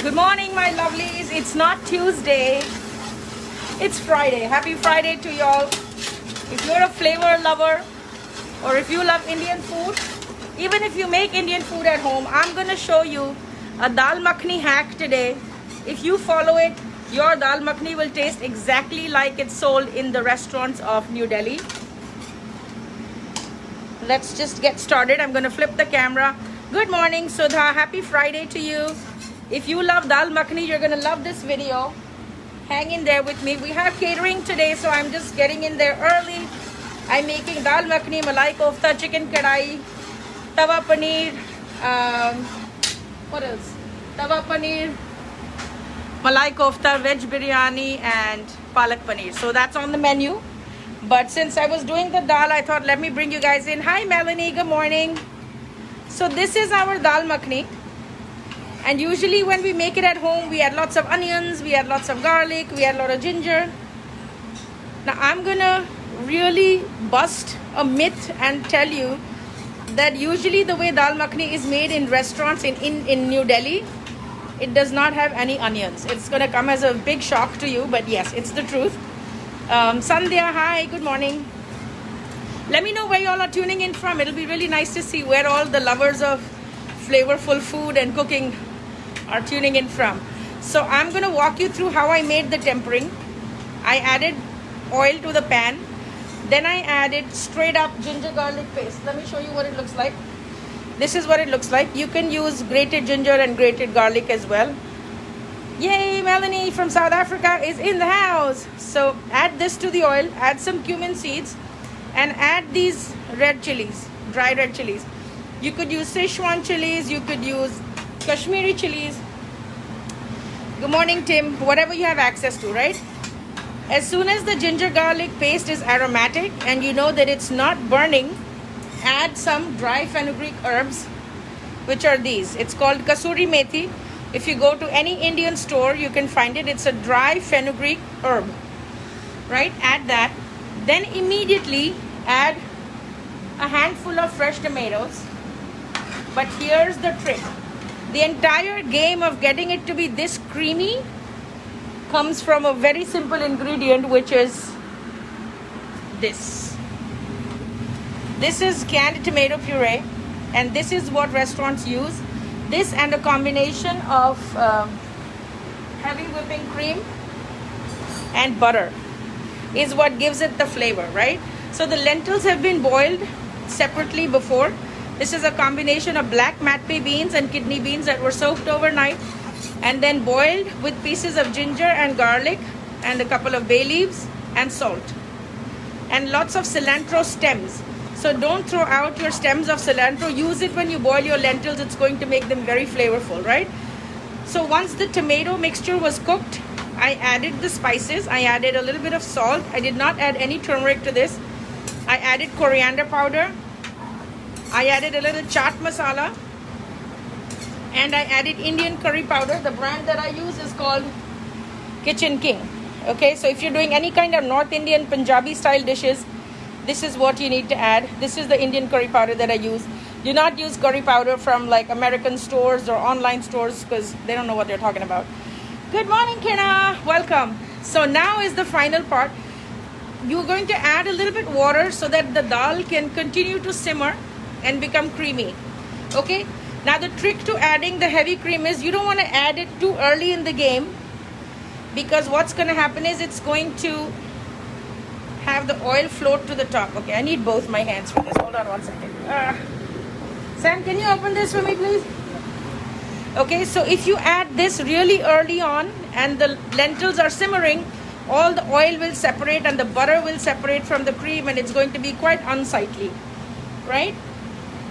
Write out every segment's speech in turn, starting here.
Good morning, my lovelies. It's not Tuesday, it's Friday. Happy Friday to y'all. If you're a flavor lover or if you love Indian food, even if you make Indian food at home, I'm gonna show you a Dal Makhni hack today. If you follow it, your Dal Makhni will taste exactly like it's sold in the restaurants of New Delhi. Let's just get started. I'm gonna flip the camera. Good morning, Sudha. Happy Friday to you. If you love Dal Makhni, you're gonna love this video. Hang in there with me. We have catering today, so I'm just getting in there early. I'm making Dal Makhni, Malai Kofta, chicken kadai, tawa paneer, what else? Tawa paneer, Malai Kofta, veg biryani, and palak paneer. So that's on the menu. But since I was doing the dal, I thought let me bring you guys in. Hi Melanie, good morning. So this is our Dal Makhni. And usually when we make it at home, we add lots of onions, we add lots of garlic, we add a lot of ginger. Now I'm gonna really bust a myth and tell you that usually the way Dal Makhni is made in restaurants in New Delhi, it does not have any onions. It's gonna come as a big shock to you, but yes, it's the truth. Sandhya, hi, good morning. Let me know where y'all are tuning in from. It'll be really nice to see where all the lovers of flavorful food and cooking are tuning in from. So I'm going to walk you through how I made the tempering. I added oil to the pan. Then I added straight up ginger garlic paste. Let me show you what it looks like. This is what it looks like. You can use grated ginger and grated garlic as well. Yay, Melanie from South Africa is in the house. So add this to the oil, add some cumin seeds, and add these red chilies, dry red chilies. You could use Sichuan chilies, you could use Kashmiri chilies. Good morning, Tim. Whatever you have access to, right? As soon as the ginger garlic paste is aromatic and you know that it's not burning, add some dry fenugreek herbs, which are these. It's called kasuri methi. If you go to any Indian store, you can find it. It's a dry fenugreek herb, right? Add that. Then immediately add a handful of fresh tomatoes. But here's the trick. The entire game of getting it to be this creamy comes from a very simple ingredient, which is this. This is canned tomato puree, and this is what restaurants use. This and a combination of heavy whipping cream and butter is what gives it the flavor, right? So the lentils have been boiled separately before. This is a combination of black matpe beans and kidney beans that were soaked overnight and then boiled with pieces of ginger and garlic and a couple of bay leaves and salt and lots of cilantro stems. So don't throw out your stems of cilantro. Use it when you boil your lentils. It's going to make them very flavorful, right? So once the tomato mixture was cooked, I added the spices. I added a little bit of salt. I did not add any turmeric to this. I added coriander powder. I added a little chaat masala. And I added Indian curry powder. The brand that I use is called Kitchen King. Okay, so if you're doing any kind of North Indian Punjabi style dishes, this is what you need to add. This is the Indian curry powder that I use. Do not use curry powder from like American stores or online stores because they don't know what they're talking about. Good morning, Kina. Welcome. So now is the final part. You're going to add a little bit water so that the dal can continue to simmer and become creamy. Okay? Now the trick to adding the heavy cream is you don't want to add it too early in the game because what's going to happen is it's going to have the oil float to the top. Okay, I need both my hands for this. Hold on one second. Sam, can you open this for me, please? Okay, so if you add this really early on and the lentils are simmering, all the oil will separate and the butter will separate from the cream and it's going to be quite unsightly, right?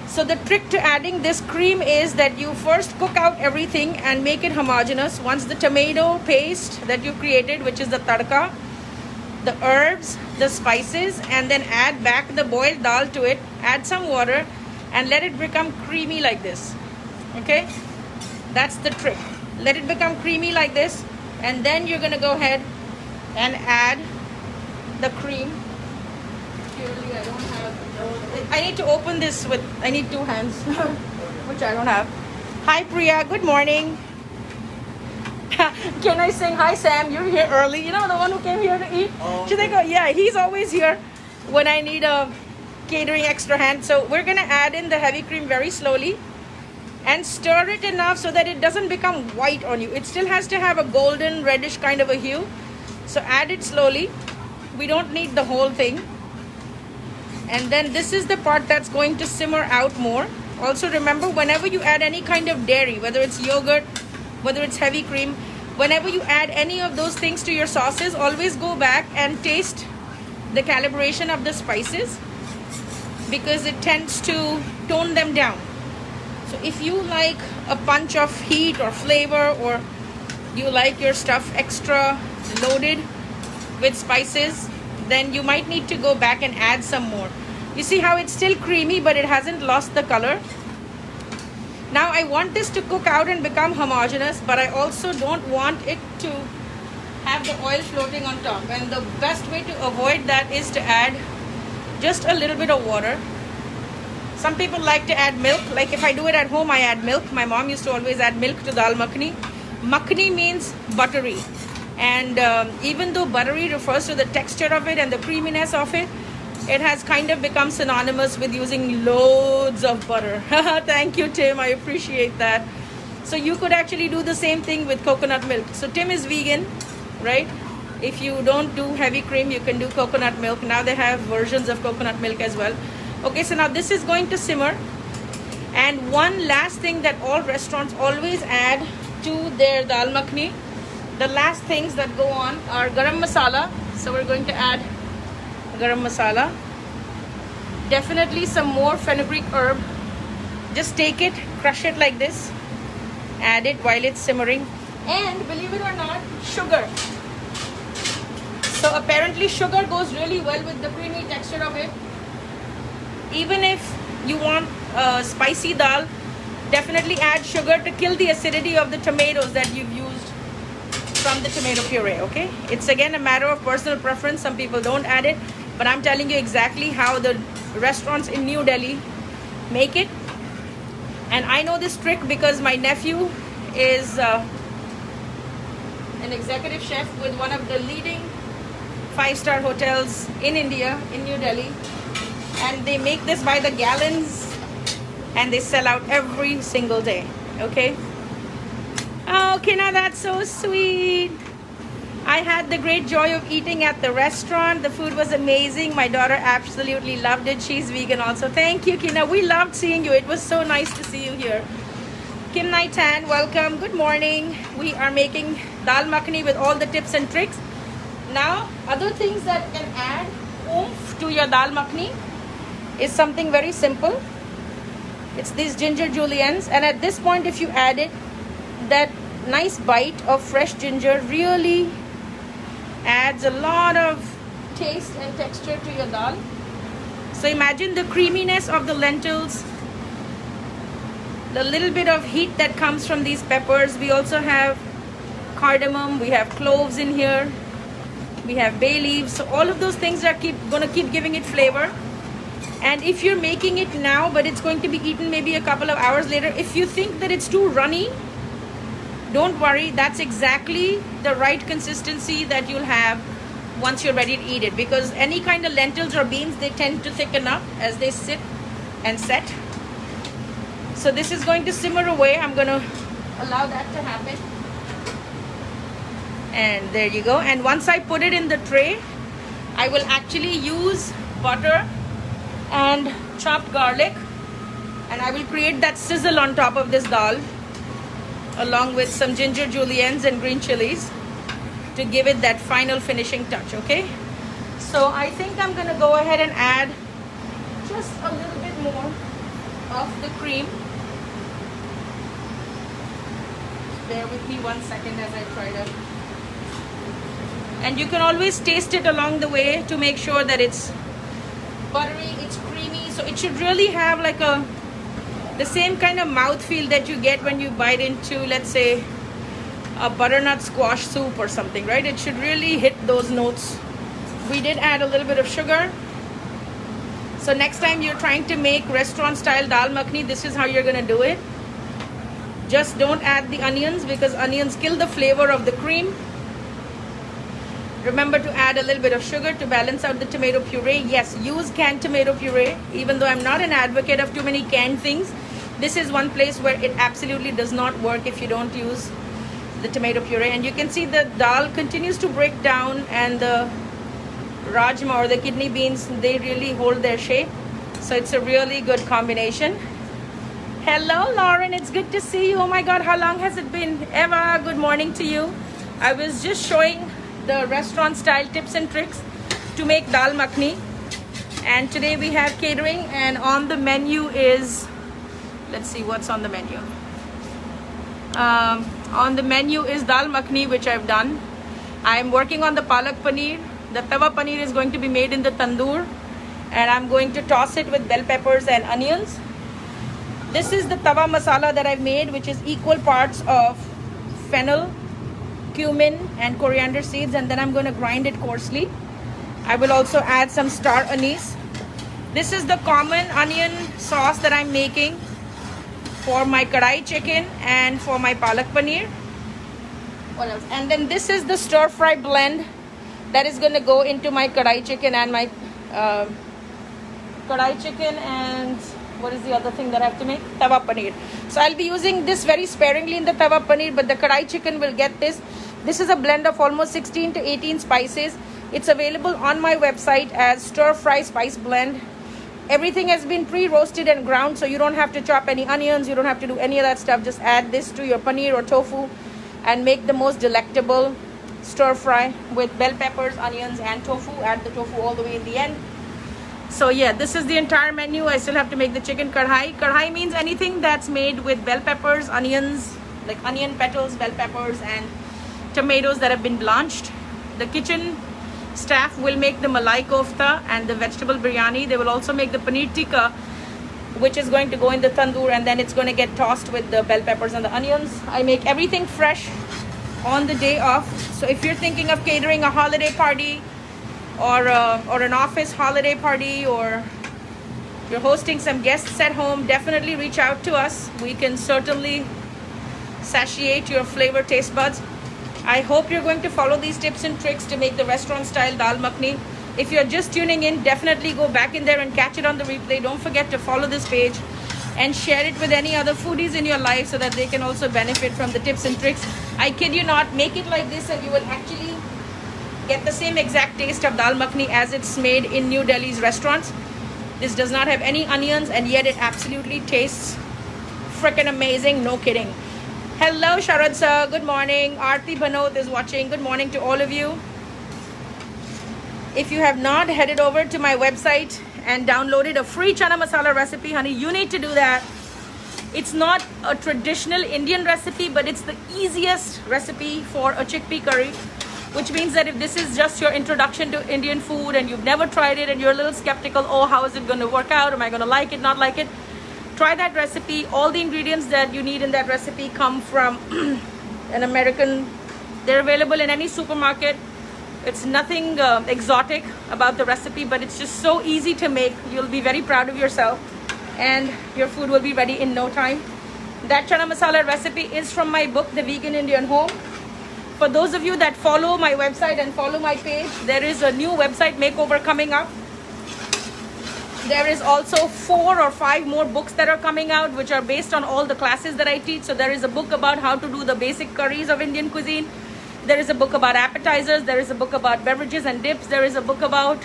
So the trick to adding this cream is that you first cook out everything and make it homogeneous. Once the tomato paste that you created, which is the tadka, the herbs, the spices, and then add back the boiled dal to it, add some water and let it become creamy like this. Okay, that's the trick. Let it become creamy like this and then you're going to go ahead and add the cream. Clearly I don't have, I need to open this with, I need two hands which I don't have. Hi Priya, good morning. Can I sing, hi Sam, you're here early? You know, the one who came here to eat? Oh, Should I go? Yeah, he's always here when I need a catering extra hand. So we're gonna add in the heavy cream very slowly and stir it enough so that it doesn't become white on you. It still has to have a golden reddish kind of a hue. So add it slowly. We don't need the whole thing. And then this is the part that's going to simmer out more. Also remember, whenever you add any kind of dairy, whether it's yogurt, whether it's heavy cream, whenever you add any of those things to your sauces, always go back and taste the calibration of the spices, because it tends to tone them down. So if you like a punch of heat or flavor, or you like your stuff extra loaded with spices, then you might need to go back and add some more. You see how it's still creamy, but it hasn't lost the color. Now I want this to cook out and become homogeneous, but I also don't want it to have the oil floating on top. And the best way to avoid that is to add just a little bit of water. Some people like to add milk. Like if I do it at home, I add milk. My mom used to always add milk to dal makhni. Makhni means buttery. And even though buttery refers to the texture of it and the creaminess of it, it has kind of become synonymous with using loads of butter. Thank you, Tim. I appreciate that. So you could actually do the same thing with coconut milk. So Tim is vegan, right? If you don't do heavy cream, you can do coconut milk. Now they have versions of coconut milk as well. Okay, so now this is going to simmer. And one last thing that all restaurants always add to their dal makhni, the last things that go on are garam masala. So we're going to add garam masala. Definitely some more fenugreek herb. Just take it, crush it like this, add it while it's simmering. And believe it or not, sugar. So apparently sugar goes really well with the creamy texture of it. Even if you want spicy dal, definitely add sugar to kill the acidity of the tomatoes that you've used from the tomato puree, okay? It's again a matter of personal preference. Some people don't add it, but I'm telling you exactly how the restaurants in New Delhi make it. And I know this trick because my nephew is an executive chef with one of the leading 5-star hotels in India, in New Delhi. And they make this by the gallons and they sell out every single day, okay? Oh, Kina, that's so sweet. I had the great joy of eating at the restaurant. The food was amazing. My daughter absolutely loved it. She's vegan also. Thank you, Kina. We loved seeing you. It was so nice to see you here. Kim Naitan, welcome. Good morning. We are making dal makhni with all the tips and tricks. Now, other things that can add oomph to your dal makhni is something very simple. It's these ginger juliennes, and at this point if you add it, that nice bite of fresh ginger really adds a lot of taste and texture to your dal. So imagine the creaminess of the lentils, the little bit of heat that comes from these peppers. We also have cardamom, we have cloves in here, we have bay leaves. So all of those things are gonna keep giving it flavor. And if you're making it now, but it's going to be eaten maybe a couple of hours later, if you think that it's too runny, don't worry. That's exactly the right consistency that you'll have once you're ready to eat it. Because any kind of lentils or beans, they tend to thicken up as they sit and set. So this is going to simmer away. I'm going to allow that to happen. And there you go. And once I put it in the tray, I will actually use butter and chopped garlic, and I will create that sizzle on top of this dal along with some ginger juliennes and green chilies to give it that final finishing touch. Okay, so I think I'm gonna go ahead and add just a little bit more of the cream. Bear with me 1 second as I try to, and you can always taste it along the way to make sure that it's buttery, it's creamy. So it should really have like the same kind of mouthfeel that you get when you bite into, let's say, a butternut squash soup or something, right? It should really hit those notes. We did add a little bit of sugar. So next time you're trying to make restaurant style dal makhni, this is how you're gonna do it. Just don't add the onions because onions kill the flavor of the cream. Remember to add a little bit of sugar to balance out the tomato puree. Yes, use canned tomato puree. Even though I'm not an advocate of too many canned things, this is one place where it absolutely does not work if you don't use the tomato puree. And you can see the dal continues to break down, and the rajma or the kidney beans, they really hold their shape. So it's a really good combination. Hello Lauren, it's good to see you. Oh my god, how long has it been? Eva, good morning to you. I was just showing the restaurant style tips and tricks to make dal makhni, and today we have catering, and on the menu is, let's see what's on the menu. On the menu is dal makhni, which I've done. I'm working on the palak paneer. The tawa paneer is going to be made in the tandoor, and I'm going to toss it with bell peppers and onions. This is the tawa masala that I've made, which is equal parts of fennel, cumin and coriander seeds, and then I'm going to grind it coarsely. I will also add some star anise. This is the common onion sauce that I'm making for my kadai chicken and for my palak paneer. What else? And then this is the stir fry blend that is going to go into my kadai chicken and my kadai chicken, and what is the other thing that I have to make? Tawa paneer. So I'll be using this very sparingly in the tawa paneer, but the kadai chicken will get this. This is a blend of almost 16 to 18 spices. It's available on my website as stir fry spice blend. Everything has been pre-roasted and ground, so you don't have to chop any onions, you don't have to do any of that stuff. Just add this to your paneer or tofu and make the most delectable stir fry with bell peppers, onions and tofu. Add the tofu all the way in the end. So yeah, this is the entire menu. I still have to make the chicken kadhai. Kadhai means anything that's made with bell peppers, onions, like onion petals, bell peppers and tomatoes that have been blanched. The kitchen staff will make the malai kofta and the vegetable biryani. They will also make the paneer tikka, which is going to go in the tandoor, and then it's going to get tossed with the bell peppers and the onions. I make everything fresh on the day off. So if you're thinking of catering a holiday party or an office holiday party, or you're hosting some guests at home, definitely reach out to us. We can certainly satiate your flavor taste buds. I hope you're going to follow these tips and tricks to make the restaurant style dal makhni. If you're just tuning in, definitely go back in there and catch it on the replay. Don't forget to follow this page and share it with any other foodies in your life so that they can also benefit from the tips and tricks. I kid you not, make it like this and you will actually get the same exact taste of dal makhni as it's made in New Delhi's restaurants. This does not have any onions, and yet it absolutely tastes freaking amazing, no kidding. Hello Sharad sir, good morning. Aarti Bhanot is watching. Good morning to all of you. If you have not headed over to my website and downloaded a free chana masala recipe, honey, you need to do that. It's not a traditional Indian recipe, but it's the easiest recipe for a chickpea curry, which means that if this is just your introduction to Indian food and you've never tried it and you're a little skeptical, oh, how is it going to work out? Am I going to like it, not like it? Try that recipe. All the ingredients that you need in that recipe come from an American. They're available in any supermarket. It's nothing exotic about the recipe, but it's just so easy to make. You'll be very proud of yourself and your food will be ready in no time. That chana masala recipe is from my book, The Vegan Indian Home. For those of you that follow my website and follow my page, there is a new website makeover coming up. There is also 4 or 5 more books that are coming out, which are based on all the classes that I teach. So there is a book about how to do the basic curries of Indian cuisine. There is a book about appetizers. There is a book about beverages and dips. There is a book about,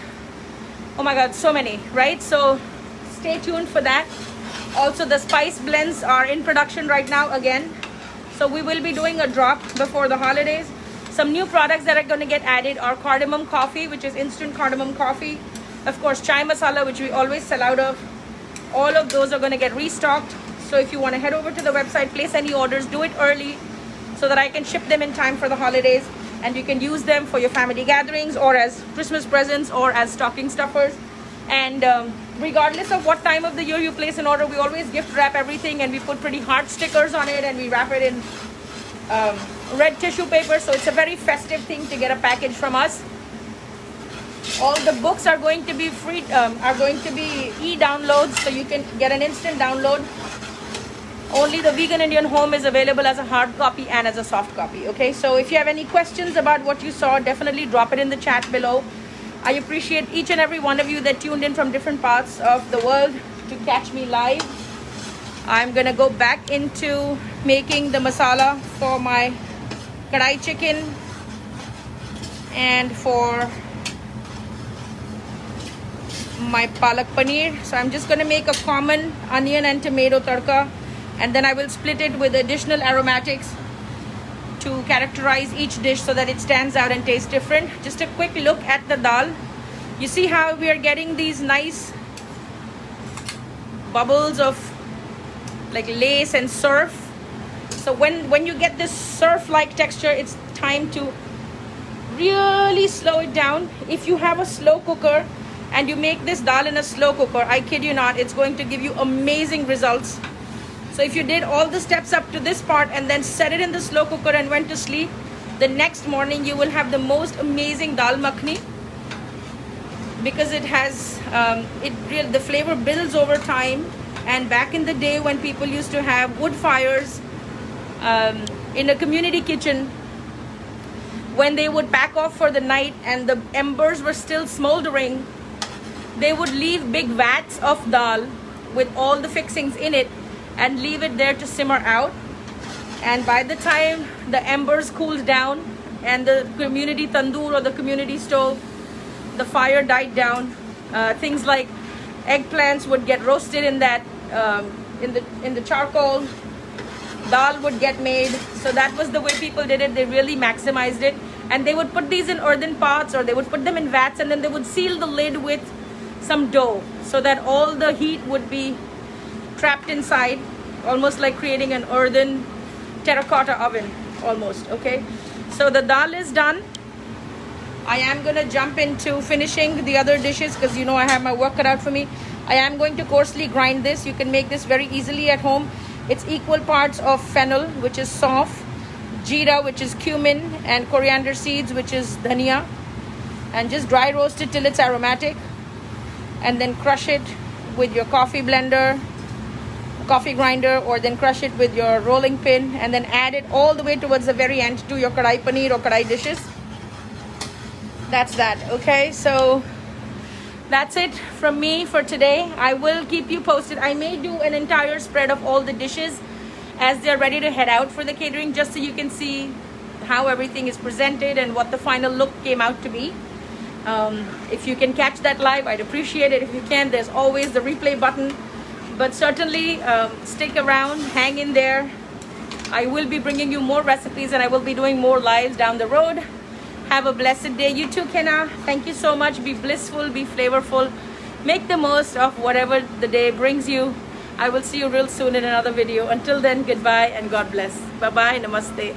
oh my God, so many, right? So stay tuned for that. Also, the spice blends are in production right now again. So we will be doing a drop before the holidays. Some new products that are going to get added are cardamom coffee, which is instant cardamom coffee. Of course, chai masala, which we always sell out of. All of those are going to get restocked. So if you want to head over to the website, place any orders, do it early so that I can ship them in time for the holidays. And you can use them for your family gatherings or as Christmas presents or as stocking stuffers. And regardless of what time of the year you place an order, we always gift wrap everything, and we put pretty heart stickers on it, and we wrap it in red tissue paper. So it's a very festive thing to get a package from us. All the books are going to be free, are going to be e-downloads, so you can get an instant download Only the Vegan Indian Home is available as a hard copy and as a soft copy. Okay, so if you have any questions about what you saw, definitely drop it in the chat below. I appreciate each and every one of you that tuned in from different parts of the world to catch me live. I'm gonna go back into making the masala for my kadai chicken and for my palak paneer. So I'm just gonna make a common onion and tomato tadka, and then I will split it with additional aromatics to characterize each dish so that it stands out and tastes different. Just a quick look at the dal. You see how we are getting these nice bubbles of like lace and surf. So when you get this surf-like texture, it's time to really slow it down. If you have a slow cooker and you make this dal in a slow cooker, I kid you not, it's going to give you amazing results. So if you did all the steps up to this part and then set it in the slow cooker and went to sleep, the next morning you will have the most amazing dal makhni, because it has the flavor builds over time. And back in the day when people used to have wood fires in a community kitchen, when they would pack off for the night and the embers were still smoldering, they would leave big vats of dal with all the fixings in it and leave it there to simmer out. And by the time the embers cooled down and the community tandoor or the community stove, the fire died down, things like eggplants would get roasted in that in the charcoal, dal would get made. So that was the way people did it. They really maximized it, and they would put these in earthen pots or they would put them in vats, and then they would seal the lid with some dough so that all the heat would be trapped inside, almost like creating an earthen terracotta oven almost. Okay, so the dal is done. I am gonna jump into finishing the other dishes because you know I have my work cut out for me. I am going to coarsely grind this. You can make this very easily at home. It's equal parts of fennel, which is soft, jeera, which is cumin, and coriander seeds, which is dhania, and just dry roast it till it's aromatic, and then crush it with your coffee blender, coffee grinder, or then crush it with your rolling pin, and then add it all the way towards the very end to your kadai paneer or kadai dishes. That's that. Okay, so that's it from me for today. I will keep you posted. I may do an entire spread of all the dishes as they're ready to head out for the catering, just so you can see how everything is presented and what the final look came out to be. If you can catch that live, I'd appreciate it. If you can, there's always the replay button, but certainly stick around, hang in there. I will be bringing you more recipes and I will be doing more lives down the road. Have a blessed day. You too, Kenna. Thank you so much. Be blissful, be flavorful. Make the most of whatever the day brings you. I will see you real soon in another video. Until then, goodbye and God bless. Bye-bye. Namaste.